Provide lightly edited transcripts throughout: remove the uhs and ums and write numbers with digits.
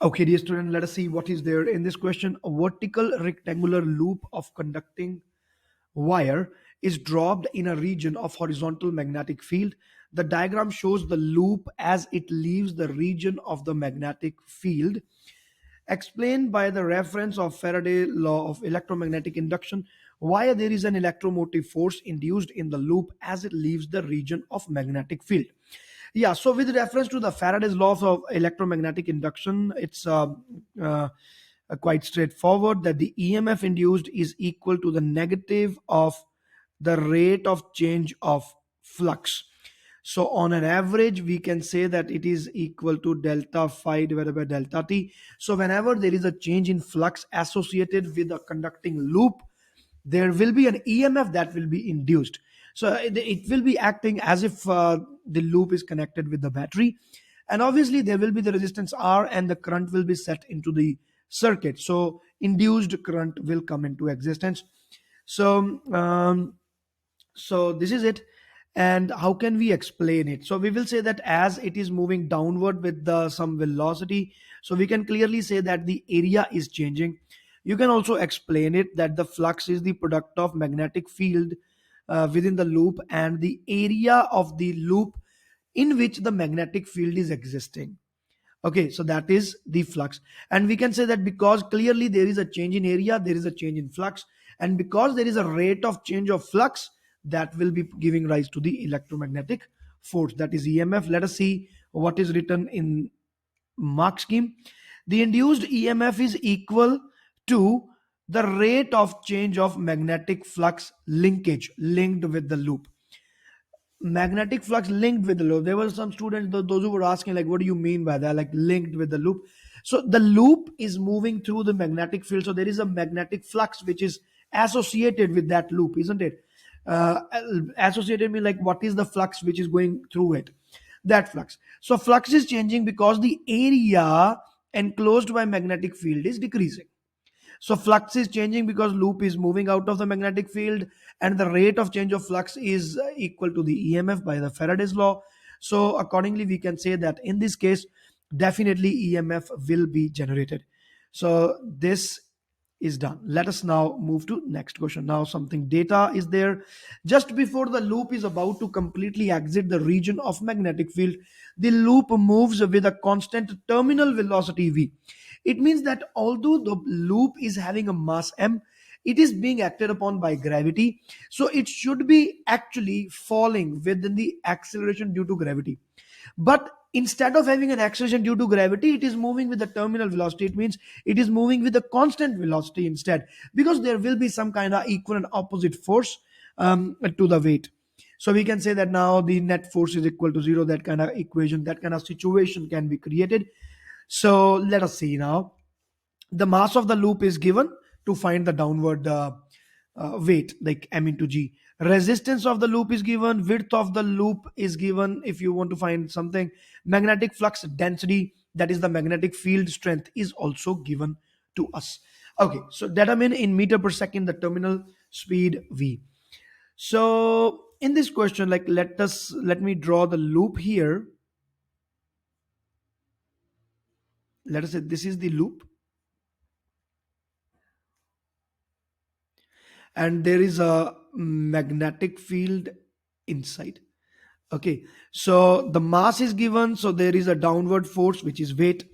Okay, dear student, let us see what is there in this question. A vertical rectangular loop of conducting wire is dropped in a region of horizontal magnetic field. The diagram shows the loop as it leaves the region of the magnetic field. Explained by the reference of Faraday law of electromagnetic induction, why there is an electromotive force induced in the loop as it leaves the region of magnetic field. Yeah, so with reference to the Faraday's law of electromagnetic induction, it's uh, quite straightforward that the EMF induced is equal to the negative of the rate of change of flux. So on an average, we can say that it is equal to delta phi divided by delta t. So whenever there is a change in flux associated with a conducting loop, there will be an EMF that will be induced. So it will be acting as if the loop is connected with the battery. And obviously, there will be the resistance R and the current will be set into the circuit. So induced current will come into existence. So, so this is it. And how can we explain it? So we will say that as it is moving downward with some velocity, so we can clearly say that the area is changing. You can also explain it that the flux is the product of magnetic field within the loop and the area of the loop in which the magnetic field is existing. Okay, so that is the flux. And we can say that because clearly there is a change in area, there is a change in flux. And because there is a rate of change of flux, that will be giving rise to the electromagnetic force, that is EMF. Let us see what is written in mark scheme. The induced EMF is equal to the rate of change of magnetic flux linkage linked with the loop. Magnetic flux linked with the loop. There were some students, those who were asking, like, what do you mean by that? Like, linked with the loop. So the loop is moving through the magnetic field. So there is a magnetic flux which is associated with that loop, isn't it? Associated mean like what is the flux which is going through it? That flux. So flux is changing because the area enclosed by magnetic field is decreasing. So flux is changing because loop is moving out of the magnetic field, and the rate of change of flux is equal to the EMF by the Faraday's law. So accordingly, we can say that in this case, definitely EMF will be generated. So this is done. Let us now move to next question. Now something data is there. Just before the loop is about to completely exit the region of magnetic field, the loop moves with a constant terminal velocity v. It means that although the loop is having a mass m, it is being acted upon by gravity. So it should be actually falling within the acceleration due to gravity. But instead of having an acceleration due to gravity, it is moving with the terminal velocity. It means it is moving with a constant velocity instead, because there will be some kind of equal and opposite force to the weight. So we can say that now the net force is equal to zero. That kind of equation, that kind of situation can be created. So let us see now. The mass of the loop is given to find the downward weight, like m into g. Resistance of the loop is given. Width of the loop is given if you want to find something. Magnetic flux density, that is the magnetic field strength, is also given to us. Okay, so determine in meter per second the terminal speed v. So in this question, like, let me draw the loop here. Let us say this is the loop, and there is a magnetic field inside. Okay, so the mass is given, so there is a downward force which is weight.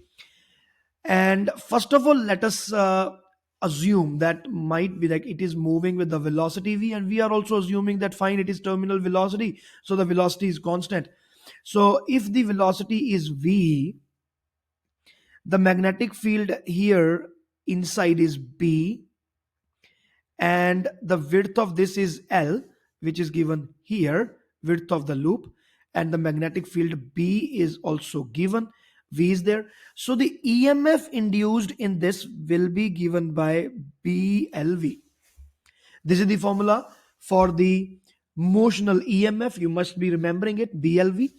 And first of all, let us assume that might be like it is moving with the velocity v, and we are also assuming that fine, it is terminal velocity, so the velocity is constant. So if the velocity is v, the magnetic field here inside is b, and the width of this is L, which is given here, width of the loop, and the magnetic field B is also given, V is there. So the EMF induced in this will be given by BLV. This is the formula for the motional EMF. You must be remembering it, BLV.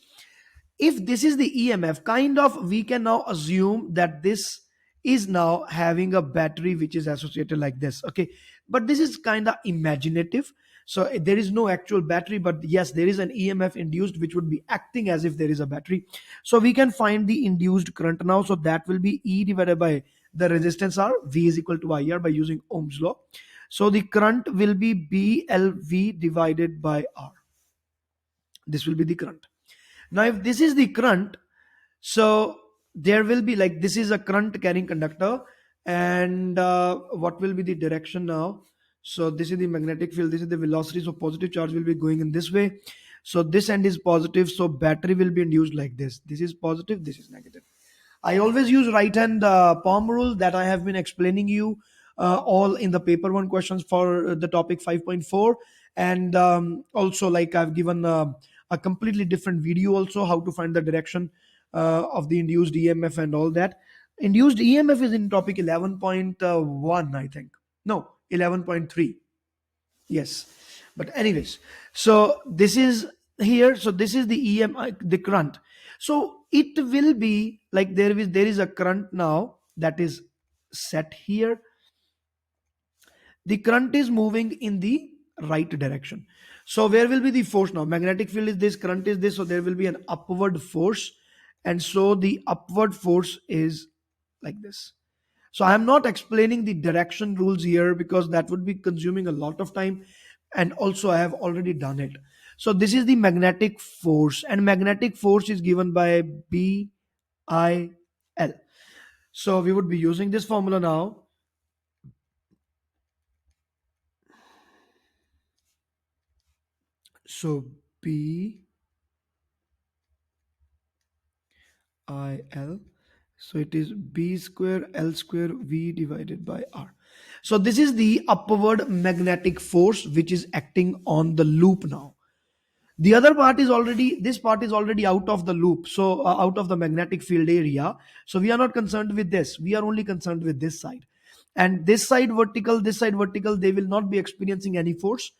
If this is the EMF, kind of we can now assume that this is now having a battery which is associated like this. Okay, but this is kind of imaginative. So there is no actual battery, but yes, there is an EMF induced which would be acting as if there is a battery. So we can find the induced current now. So that will be E divided by the resistance R. V is equal to IR by using Ohm's law. So the current will be BLV divided by R. This will be the current. Now if this is the current, so there will be, like, this is a current carrying conductor, and what will be the direction now? So this is the magnetic field, this is the velocity, so positive charge will be going in this way. So this end is positive, so battery will be induced like this. This is positive, this is negative. I always use right hand palm rule that I have been explaining you all in the paper one questions for the topic 5.4. And also, like, I've given a completely different video also, how to find the direction of the induced EMF and all that. Induced EMF is in topic 11.1, I think. No, 11.3. Yes. But anyways, so this is here. So this is the EMI, the current. So it will be like there is a current now that is set here. The current is moving in the right direction. So where will be the force now? Magnetic field is this, current is this, so there will be an upward force. And so the upward force is like this. So I am not explaining the direction rules here because that would be consuming a lot of time. And also I have already done it. So this is the magnetic force, and magnetic force is given by BIL. So we would be using this formula now. So BIL. So it is B square L square V divided by R. So this is the upward magnetic force which is acting on the loop now. The other part is already, this part is already out of the loop, so out of the magnetic field area. So we are not concerned with this, we are only concerned with this side. And this side vertical, this side vertical, they will not be experiencing any force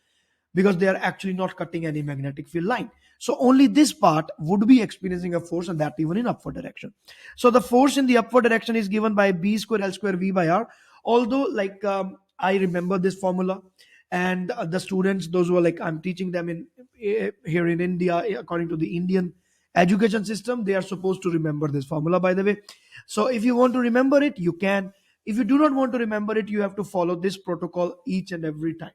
because they are actually not cutting any magnetic field line. So only this part would be experiencing a force, and that even in upward direction. So the force in the upward direction is given by B square L square V by R. Although, like, I remember this formula, and the students, those who are, like, I'm teaching them in here in India, according to the Indian education system, they are supposed to remember this formula, by the way. So if you want to remember it, you can. If you do not want to remember it, you have to follow this protocol each and every time.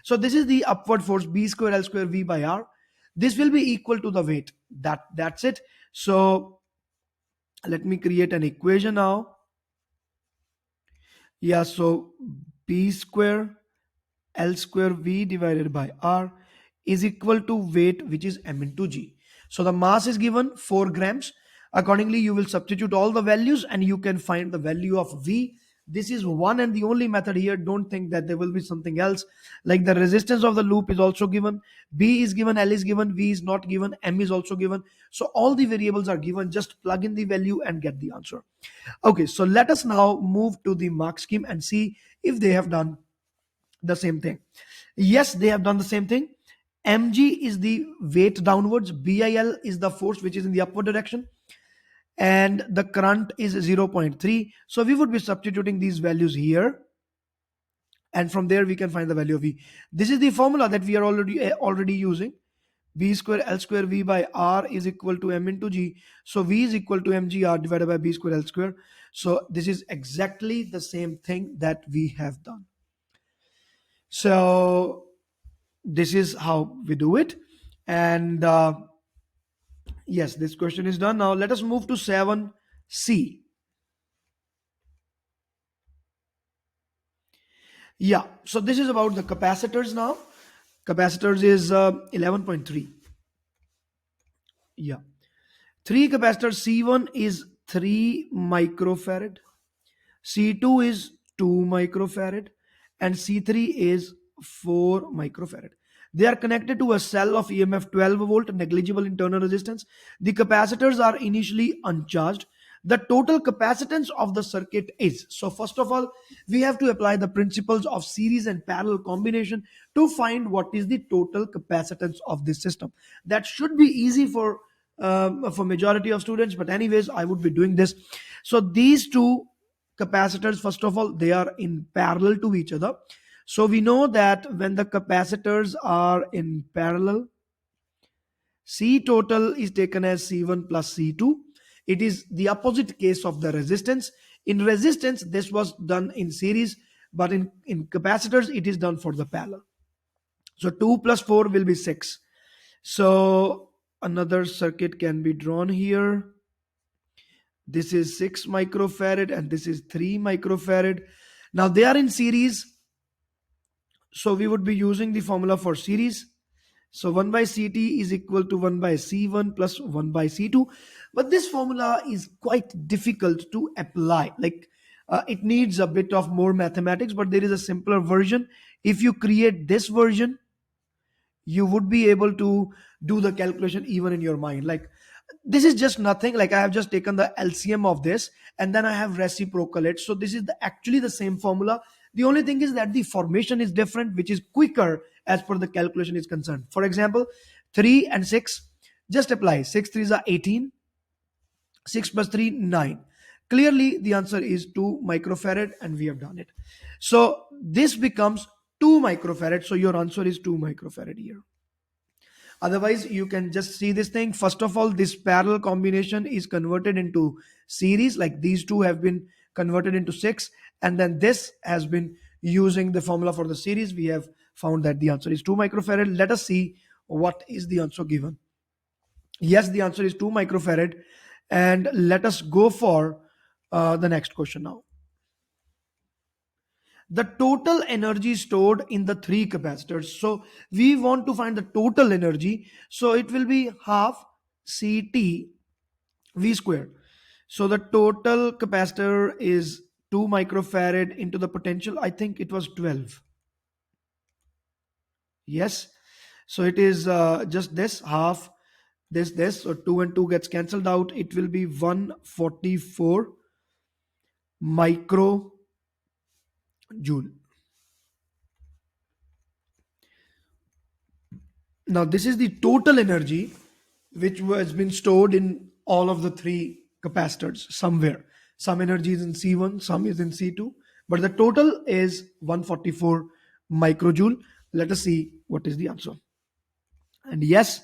So this is the upward force, B square L square V by R. This will be equal to the weight. That's it. So let me create an equation now. Yeah, so B square L square V divided by R is equal to weight, which is m into g. So the mass is given 4 grams. Accordingly, you will substitute all the values and you can find the value of V. This is one and the only method here. Don't think that there will be something else. Like, the resistance of the loop is also given. B is given, L is given, V is not given, M is also given. So all the variables are given. Just plug in the value and get the answer. Okay, so let us now move to the mark scheme and see if they have done the same thing. Yes, they have done the same thing. Mg is the weight downwards, BIL is the force which is in the upward direction, and the current is 0.3. So we would be substituting these values here, and from there we can find the value of V. This is the formula that we are already using. B square L square V by R is equal to M into G. So V is equal to mgr divided by B square L square. So this is exactly the same thing that we have done. So this is how we do it. And yes, this question is done. Now let us move to 7C. Yeah, so this is about the capacitors now. Capacitors is 11.3. Yeah, 3 capacitors. C1 is 3 microfarad, C2 is 2 microfarad, and C3 is 4 microfarad. They are connected to a cell of EMF 12 volt, negligible internal resistance. The capacitors are initially uncharged. The total capacitance of the circuit is. So first of all, we have to apply the principles of series and parallel combination to find what is the total capacitance of this system. That should be easy for majority of students, but anyways, I would be doing this. So these two capacitors, first of all, they are in parallel to each other. So we know that when the capacitors are in parallel, C total is taken as C1 plus C2. It is the opposite case of the resistance. In resistance, this was done in series, but in capacitors, it is done for the parallel. So 2 plus 4 will be 6. So another circuit can be drawn here. This is 6 microfarad and this is 3 microfarad. Now they are in series, so we would be using the formula for series. So 1 by Ct is equal to 1 by C1 plus 1 by C2. But this formula is quite difficult to apply. Like it needs a bit of more mathematics, but there is a simpler version. If you create this version, you would be able to do the calculation even in your mind. Like this is just nothing. Like I have just taken the LCM of this and then I have reciprocal it. So this is actually the same formula. The only thing is that the formation is different, which is quicker as per the calculation is concerned. For example, 3 and 6, just apply. 6 3s are 18, 6 plus 3 9. Clearly the answer is 2 microfarad and we have done it. So this becomes 2 microfarad. So your answer is 2 microfarad here. Otherwise, you can just see this thing. First of all, this parallel combination is converted into series, like these two have been converted into 6, and then this has been using the formula for the series. We have found that the answer is 2 microfarad. Let us see what is the answer given. Yes, the answer is 2 microfarad. And let us go for the next question now. The total energy stored in the three capacitors. So we want to find the total energy. So it will be half Ct V squared. So the total capacitor is 2 microfarad into the potential. I think it was 12. Yes. So it is just this half this. So 2 and 2 gets cancelled out. It will be 144 microjoule. Now, this is the total energy which has been stored in all of the three capacitors somewhere. Some energy is in C1, some is in C2, but the total is 144 microjoule. Let us see what is the answer. And yes,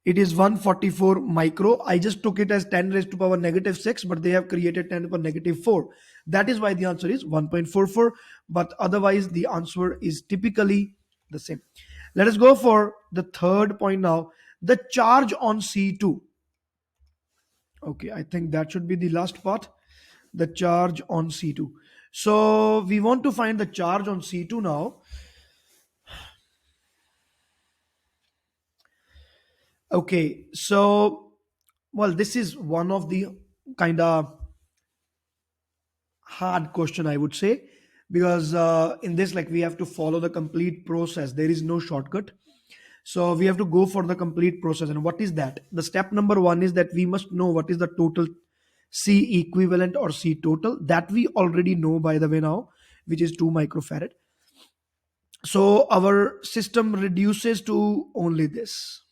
it is 144 micro. I just took it as 10 raised to power negative 6, but they have created 10 to power negative 4. That is why the answer is 1.44, but otherwise the answer is typically the same. Let us go for the third point now. The charge on C2. Okay, I think that should be the last part. The charge on C2. So we want to find the charge on C2 now. Okay, so well, this is one of the kind of hard question, I would say, because in this, like, we have to follow the complete process. There is no shortcut. So we have to go for the complete process. And what is that? The step number one is that we must know what is the total C equivalent or C total. That we already know, by the way, now, which is 2 microfarad. So our system reduces to only this.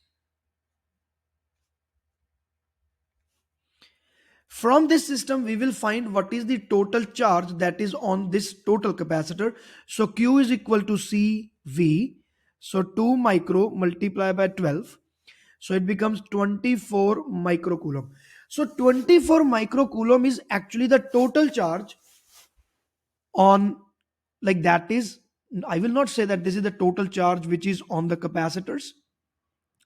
From this system, we will find what is the total charge that is on this total capacitor. So Q is equal to CV. So 2 micro multiplied by 12. So it becomes 24 microcoulomb. So 24 microcoulomb is actually the total charge on, like, that is, I will not say that this is the total charge which is on the capacitors,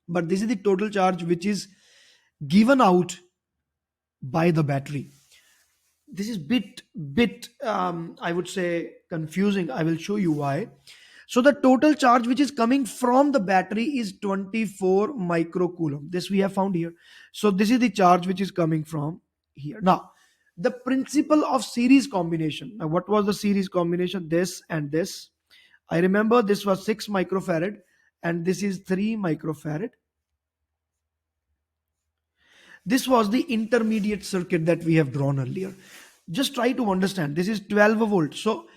but this is the total charge which is given out by the battery. This is bit I would say confusing. I will show you why. So the total charge which is coming from the battery is 24 microcoulomb. This we have found here. So this is the charge which is coming from here. Now, the principle of series combination. Now, what was the series combination? This and this. I remember this was 6 microfarad and this is 3 microfarad. This was the intermediate circuit that we have drawn earlier. Just try to understand. This is 12 volts. So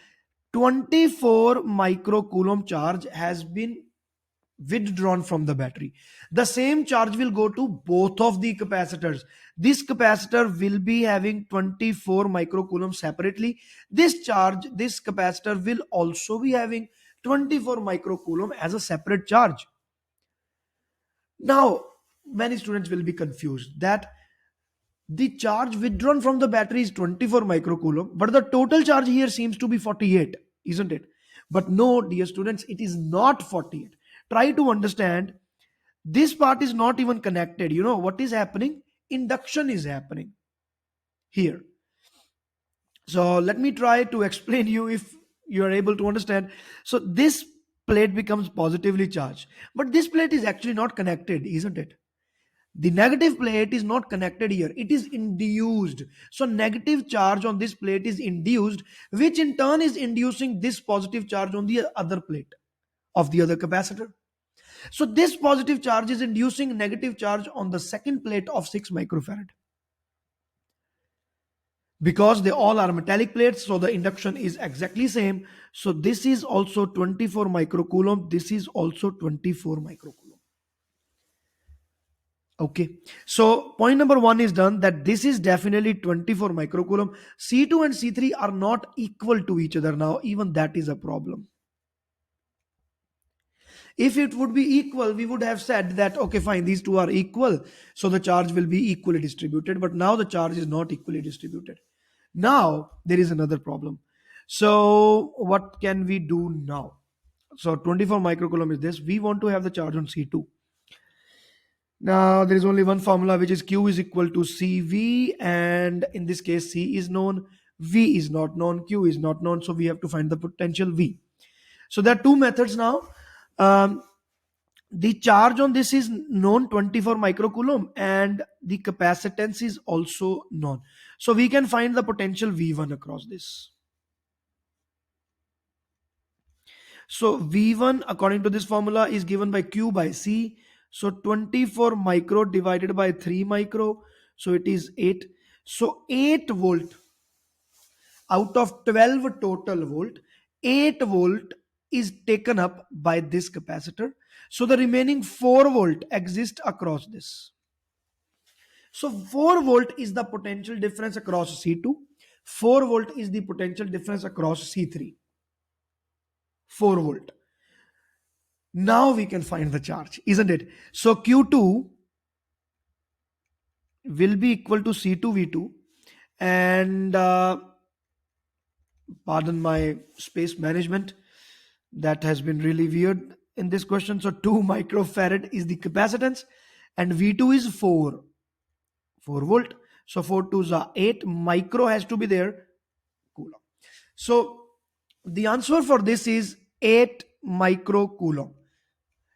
24 microcoulomb charge has been withdrawn from the battery. The same charge will go to both of the capacitors. This capacitor will be having 24 microcoulomb separately. This charge, this capacitor will also be having 24 microcoulomb as a separate charge. Now, many students will be confused that the charge withdrawn from the battery is 24 microcoulomb, but the total charge here seems to be 48, isn't it? But no, dear students, it is not 48. Try to understand. This part is not even connected. You know what is happening? Induction is happening here. So let me try to explain you if you are able to understand. So this plate becomes positively charged, but this plate is actually not connected, isn't it? The negative plate is not connected here, it is induced. So negative charge on this plate is induced, which in turn is inducing this positive charge on the other plate of the other capacitor. So this positive charge is inducing negative charge on the second plate of 6 microfarad. Because they all are metallic plates, so the induction is exactly same. So this is also 24 microcoulomb, this is also 24 microcoulomb. Okay, so point number one is done, that this is definitely 24 microcoulomb. C2 and C3 are not equal to each other now, even that is a problem. If it would be equal, we would have said that, okay, fine, these two are equal, so the charge will be equally distributed, but now the charge is not equally distributed. Now, there is another problem. So, what can we do now? So, 24 microcoulomb is this. We want to have the charge on C2. Now, there is only one formula, which is Q is equal to CV, and in this case, C is known, V is not known, Q is not known, so we have to find the potential V. So, there are two methods now. Um, the charge on this is known, 24 microcoulomb, and the capacitance is also known. So, we can find the potential V1 across this. So V1 according to this formula is given by Q by C. So 24 micro divided by 3 micro. So it is 8. So 8 volt out of 12 total volt, 8 volt is taken up by this capacitor. So the remaining 4 volt exist across this. So 4 volt is the potential difference across C2. 4 volt is the potential difference across C3. 4 volt. Now we can find the charge, isn't it? So Q2 will be equal to C2 V2, and pardon my space management, that has been really weird in this question. So 2 microfarad is the capacitance, and V2 is 4 volt. So 4 2s are 8. Micro has to be there, coulomb. So the answer for this is 8 microcoulomb.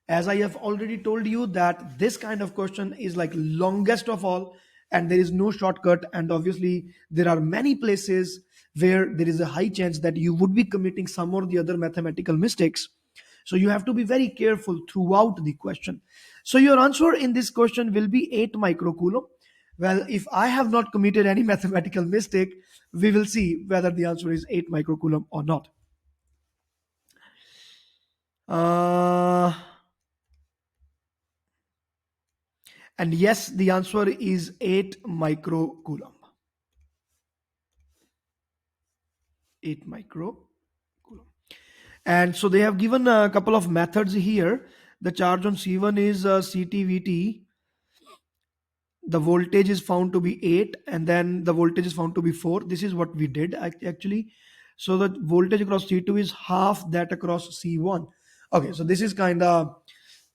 As I have already told you that this kind of question is like longest of all, and there is no shortcut, and obviously there are many places where there is a high chance that you would be committing some or the other mathematical mistakes. So you have to be very careful throughout the question. So your answer in this question will be 8 microcoulomb. Well, if I have not committed any mathematical mistake, we will see whether the answer is 8 microcoulomb or not. uh And yes, the answer is 8 microcoulomb. 8 microcoulomb. And so they have given a couple of methods here. The charge on C1 is CTVT. The voltage is found to be 8, and then the voltage is found to be 4. This is what we did actually. So the voltage across C2 is half that across C1. Okay, so this is kind of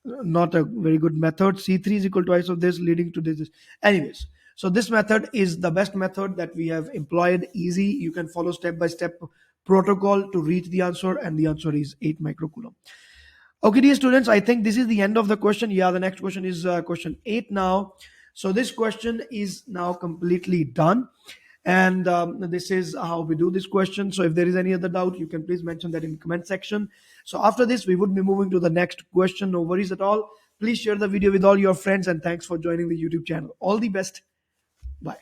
not a very good method. C3 is equal to twice of this, leading to this. Anyways, so this method is the best method that we have employed. Easy, you can follow step by step protocol to reach the answer, and the answer is 8 microcoulomb. Okay, dear students, I think this is the end of the question. Yeah, the next question is question 8 now. So this question is now completely done, and this is how we do this question. So if there is any other doubt, you can please mention that in the comment section. So after this, we would be moving to the next question. No worries at all. Please share the video with all your friends, and thanks for joining the YouTube channel. All the best. Bye.